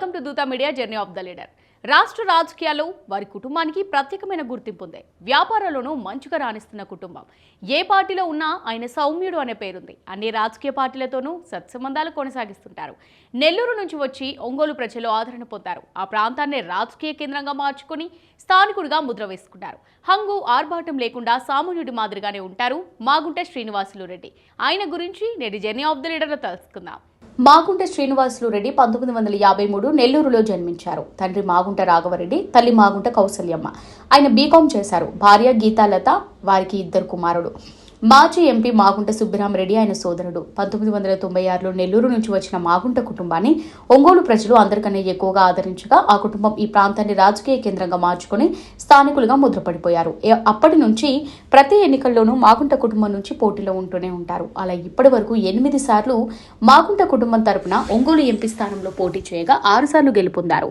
Welcome to దూత media journey of the leader. రాష్ట్ర రాజకీయాల్లో వారి కుటుంబానికి ప్రత్యేకమైన గుర్తింపు ఉంది. వ్యాపారాల్లోనూ మంచిగా రాణిస్తున్న కుటుంబం. ఏ పార్టీలో ఉన్నా ఆయన సౌమ్యుడు అనే పేరుంది. అన్ని రాజకీయ పార్టీలతోనూ సత్సంబంధాలు కొనసాగిస్తుంటారు. నెల్లూరు నుంచి వచ్చి ఒంగోలు ప్రజలు ఆదరణ పొందారు. ఆ ప్రాంతాన్ని రాజకీయ కేంద్రంగా మార్చుకుని స్థానికుడిగా ముద్ర వేసుకున్నారు. హంగు ఆర్భాటం లేకుండా సామాన్యుడి మాదిరిగానే ఉంటారు మాగుంట శ్రీనివాసులు రెడ్డి. ఆయన గురించి నేటి జర్నీ ఆఫ్ ద లీడర్లో తెలుసుకుందాం. మాగుంట శ్రీనివాసులు రెడ్డి 1953 నెల్లూరులో జన్మించారు. తండ్రి మాగుంట రాఘవరెడ్డి, తల్లి మాగుంట కౌసల్యమ్మ. ఆయన బీకాం చేశారు. భార్య గీతాలత, వారికి 2 కుమారుడు. మాజీ ఎంపీ మాగుంట సుబ్బరామరెడ్డి ఆయన సోదరుడు. 1996లో నెల్లూరు నుంచి వచ్చిన మాగుంట కుటుంబాన్ని ఒంగోలు ప్రజలు అందరికన్నా ఎక్కువగా ఆదరించగా ఆ కుటుంబం ఈ ప్రాంతాన్ని రాజకీయ కేంద్రంగా మార్చుకుని స్థానికులుగా ముద్రపడిపోయారు. అప్పటి నుంచి ప్రతి ఎన్నికల్లోనూ మాగుంట కుటుంబం నుంచి పోటీలో ఉంటూనే ఉంటారు. అలా ఇప్పటి వరకు 8 సార్లు మాగుంట కుటుంబం తరపున ఒంగోలు ఎంపీ స్థానంలో పోటీ చేయగా 6 సార్లు గెలుపొందారు.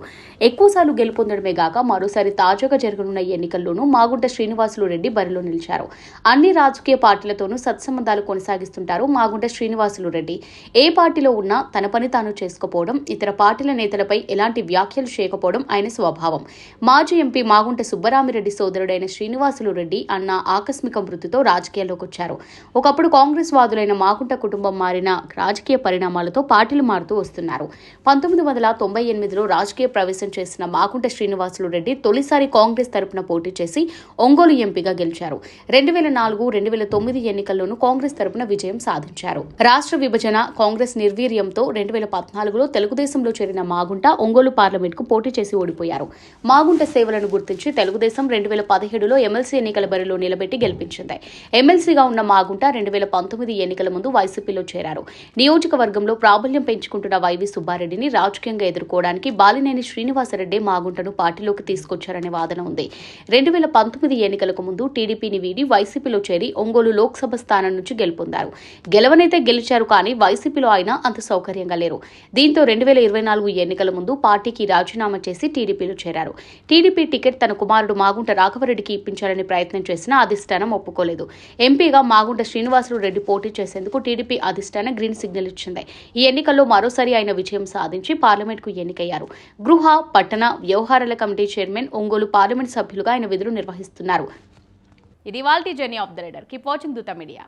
ఎక్కువసార్లు గెలుపొందడమే గాక మరోసారి తాజాగా జరగనున్న ఎన్నికల్లోనూ మాగుంట శ్రీనివాసులు రెడ్డి బరిలో నిలిచారు. అన్ని రాజకీయ పార్టీలతోనూ సత్సంబంధాలు కొనసాగిస్తుంటారు మాగుంట శ్రీనివాసులు రెడ్డి. ఏ పార్టీలో ఉన్నా తన పని తాను చేసుకోపోవడం, ఇతర పార్టీల నేతలపై ఎలాంటి వ్యాఖ్యలు చేయకపోవడం ఆయన స్వభావం. మాజీ ఎంపీ మాగుంట సుబ్బరామిరెడ్డి సోదరుడైన శ్రీనివాసులు రెడ్డి అన్న ఆకస్మిక మృతితో రాజకీయాల్లోకి వచ్చారు. ఒకప్పుడు కాంగ్రెస్ వాదులైన మాగుంట కుటుంబం మారిన రాజకీయ పరిణామాలతో పార్టీలు మారుతూ వస్తున్నారు. 1998లో రాజకీయ ప్రవేశం చేసిన మాగుంట శ్రీనివాసులు రెడ్డి తొలిసారి కాంగ్రెస్ తరపున పోటీ చేసి ఒంగోలు ఎంపీగా గెలిచారు. 2004, 2009 ఎన్నికల్లోనూ కాంగ్రెస్ తరపున విజయం సాధించారు. రాష్ట్ర విభజన, కాంగ్రెస్ నిర్వీర్యంతో 2014లో తెలుగుదేశంలో చేరిన మాగుంట ఒంగోలు పార్లమెంట్కు పోటీ చేసి ఓడిపోయారు. మాగుంట సేవలను గుర్తించి తెలుగుదేశం 2017లో ఎమ్మెల్సీ ఎన్నికల బరిలో నిలబెట్టి గెలిపించింది. ఎమ్మెల్సీగా ఉన్న మాగుంట 2019 ఎన్నికల ముందు వైసీపీలో చేరారు. నియోజకవర్గంలో ప్రాబల్యం పెంచుకుంటున్న వైవి సుబ్బారెడ్డిని రాజకీయంగా ఎదుర్కోవడానికి బాలినేని శ్రీనివాసరెడ్డి మాగుంటను పార్టీలోకి తీసుకొచ్చారనే వాదన ఉంది. 2019 ఎన్నికలకు ముందు టీడీపీని వీడి వైసీపీలో చేరి ఒంగోలు లోక్సభ స్థానం నుంచి గెలుపొందారు. గెలవనైతే గెలిచారు, కానీ వైసీపీలో ఆయన అంత సౌకర్యంగా లేరు. దీంతో 2024 ఎన్నికల ముందు పార్టీకి రాజీనామా చేసి టీడీపీలో చేరారు. టీడీపీ టికెట్ తన కుమారుడు మాగుంట రాఘవరెడ్డికి ఇప్పించాలని ప్రయత్నం చేసినా అధిష్టానం ఒప్పుకోలేదు. ఎంపీగా మాగుంట శ్రీనివాసులు రెడ్డి పోటీ చేసేందుకు టీడీపీ అధిష్టానం గ్రీన్ సిగ్నల్ ఇచ్చింది. ఈ ఎన్నికల్లో మరోసారి ఆయన విజయం సాధించి పార్లమెంట్కు ఎన్నికయ్యారు. గృహ, పట్టణ వ్యవహారాల కమిటీ చైర్మన్, ఒంగోలు పార్లమెంట్ సభ్యులుగా ఆయన విధులు నిర్వహిస్తున్నారు. ఇది వాల్టీ journey of the leader. Keep watching Dootha media.